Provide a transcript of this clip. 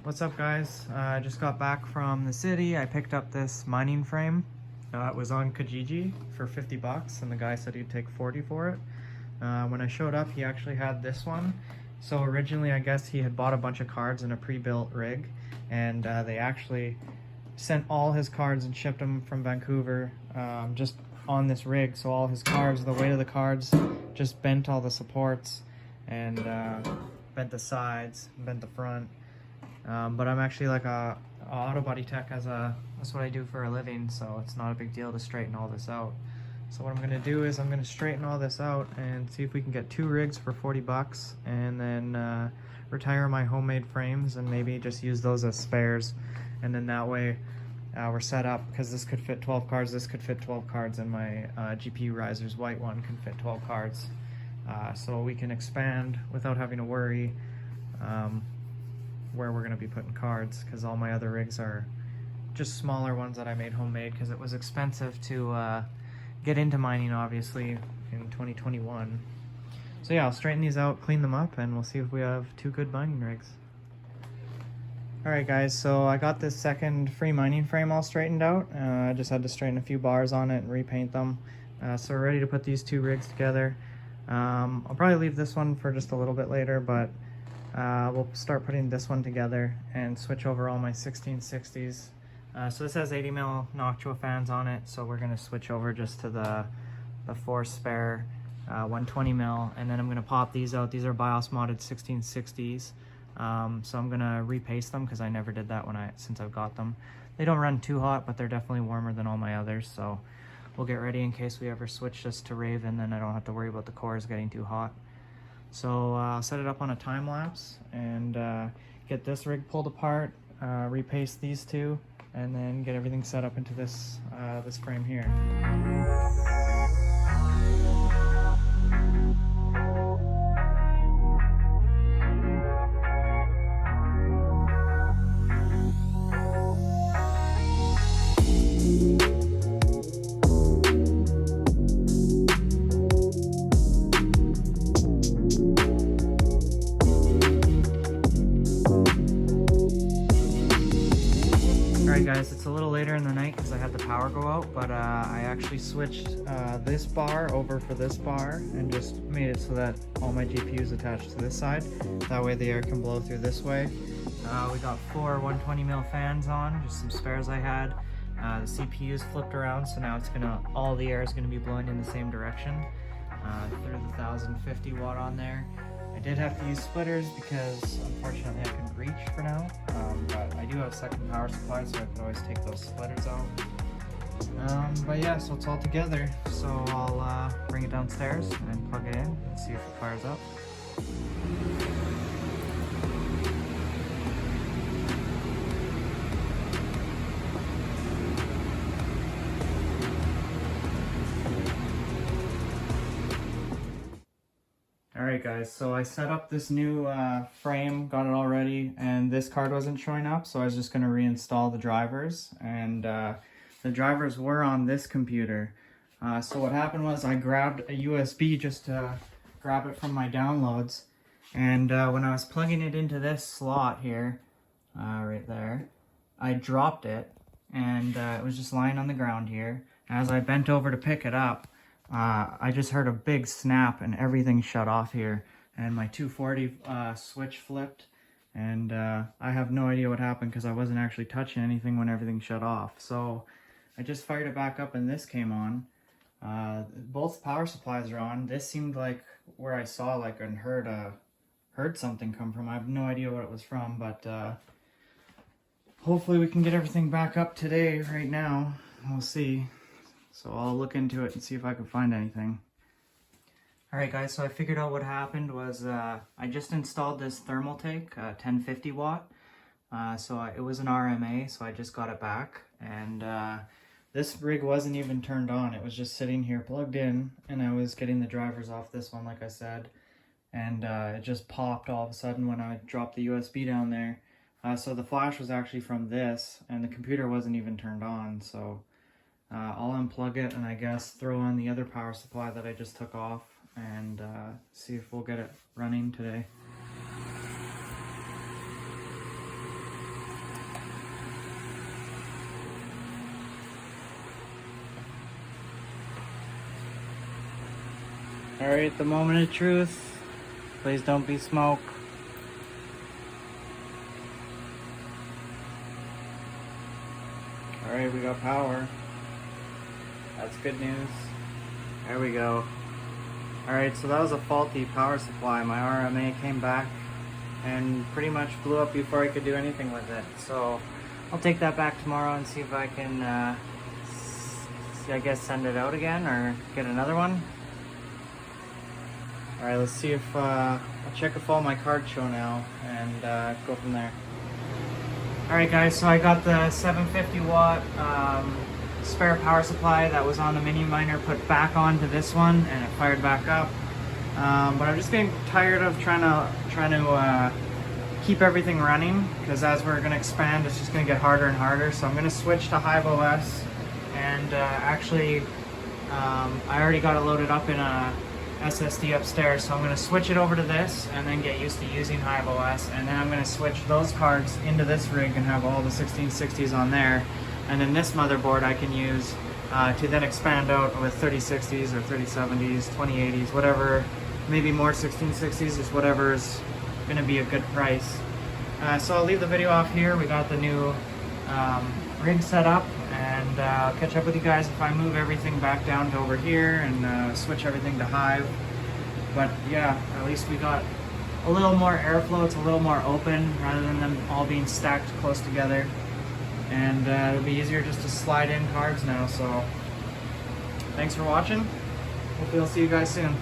What's up, guys? I just got back from the city. I picked up this mining frame. It was on Kijiji for 50 bucks and the guy said he'd take 40 for it. When I showed up, he actually had this one. So originally, I guess he had bought a bunch of cards in a pre-built rig, and they actually sent all his cards and shipped them from Vancouver just on this rig. So all his cards, the weight of the cards just bent all the supports and bent the sides, bent the front. But I'm actually like a auto body tech that's what I do for a living, so it's not a big deal to straighten all this out. So what I'm gonna do is I'm gonna straighten all this out and see if we can get 2 rigs for 40 bucks and then retire my homemade frames and maybe just use those as spares. And then that way we're set up, because this could fit 12 cards, this could fit 12 cards, and my GPU risers white one can fit 12 cards. So we can expand without having to worry where we're going to be putting cards, because all my other rigs are just smaller ones that I made homemade because it was expensive to get into mining, obviously, in 2021. So yeah, I'll straighten these out, clean them up, and we'll see if we have 2 good mining rigs. Alright guys, so I got this second free mining frame all straightened out. I just had to straighten a few bars on it and repaint them. So we're ready to put these 2 rigs together. I'll probably leave this one for just a little bit later, but we'll start putting this one together and switch over all my 1660s. So this has 80mm Noctua fans on it, so we're going to switch over just to the 4 spare 120mm, and then I'm going to pop these out. These are BIOS modded 1660s, so I'm going to repaste them because I never did that since I've got them. They don't run too hot, but they're definitely warmer than all my others, so we'll get ready in case we ever switch this to Raven, then I don't have to worry about the cores getting too hot. So I'll set it up on a time lapse and get this rig pulled apart, repaste these 2, and then get everything set up into this this frame here. Alright guys, it's a little later in the night because I had the power go out, but I actually switched this bar over for this bar and just made it so that all my GPU is attached to this side. That way the air can blow through this way. We got 4 120mm fans on, just some spares I had. The CPU's flipped around, so now all the air is gonna be blowing in the same direction. Threw the 1050 watt on there. I did have to use splitters because unfortunately I couldn't reach for now, but I do have a second power supply, so I could always take those splitters out. But yeah, so it's all together, so I'll bring it downstairs and plug it in and see if it fires up. Alright guys, so I set up this new frame, got it all ready, and this card wasn't showing up, so I was just going to reinstall the drivers, and the drivers were on this computer. So what happened was I grabbed a USB just to grab it from my downloads, and when I was plugging it into this slot here, right there, I dropped it, and it was just lying on the ground here. As I bent over to pick it up, I just heard a big snap and everything shut off here, and my 240 switch flipped, and I have no idea what happened because I wasn't actually touching anything when everything shut off. So I just fired it back up and this came on. Both power supplies are on. This seemed like where I saw and heard something come from. I have no idea what it was from, but hopefully we can get everything back up today. Right now, we'll see. So I'll look into it and see if I can find anything. Alright guys, so I figured out what happened was I just installed this thermal take, 1050 watt. It was an RMA, so I just got it back. And this rig wasn't even turned on. It was just sitting here plugged in, and I was getting the drivers off this one like I said. And it just popped all of a sudden when I dropped the USB down there. So the flash was actually from this, and the computer wasn't even turned on. So I'll unplug it and I guess throw on the other power supply that I just took off and see if we'll get it running today. Alright, the moment of truth. Please don't be smoke. Alright, we got power. That's good news. There we go. Alright, so that was a faulty power supply. My RMA came back and pretty much blew up before I could do anything with it. So I'll take that back tomorrow and see if I can, I guess, send it out again or get another one. Alright, let's see if, I'll check if all my cards show now and go from there. Alright guys, so I got the 750 watt spare power supply that was on the mini miner put back onto this one, and it fired back up. But I'm just getting tired of trying to keep everything running, because as we're going to expand, it's just going to get harder and harder. So I'm going to switch to Hive OS, and actually I already got it loaded up in a SSD upstairs, so I'm going to switch it over to this and then get used to using Hive OS, and then I'm going to switch those cards into this rig and have all the 1660s on there, and then this motherboard I can use to then expand out with 3060s or 3070s, 2080s, whatever, maybe more 1660s, just whatever is going to be a good price. So I'll leave the video off here. We got the new rig set up, and I'll catch up with you guys if I move everything back down to over here and switch everything to Hive. But yeah, at least we got a little more airflow. It's a little more open rather than them all being stacked close together, and it'll be easier just to slide in cards now. So thanks for watching. Hopefully I'll see you guys soon.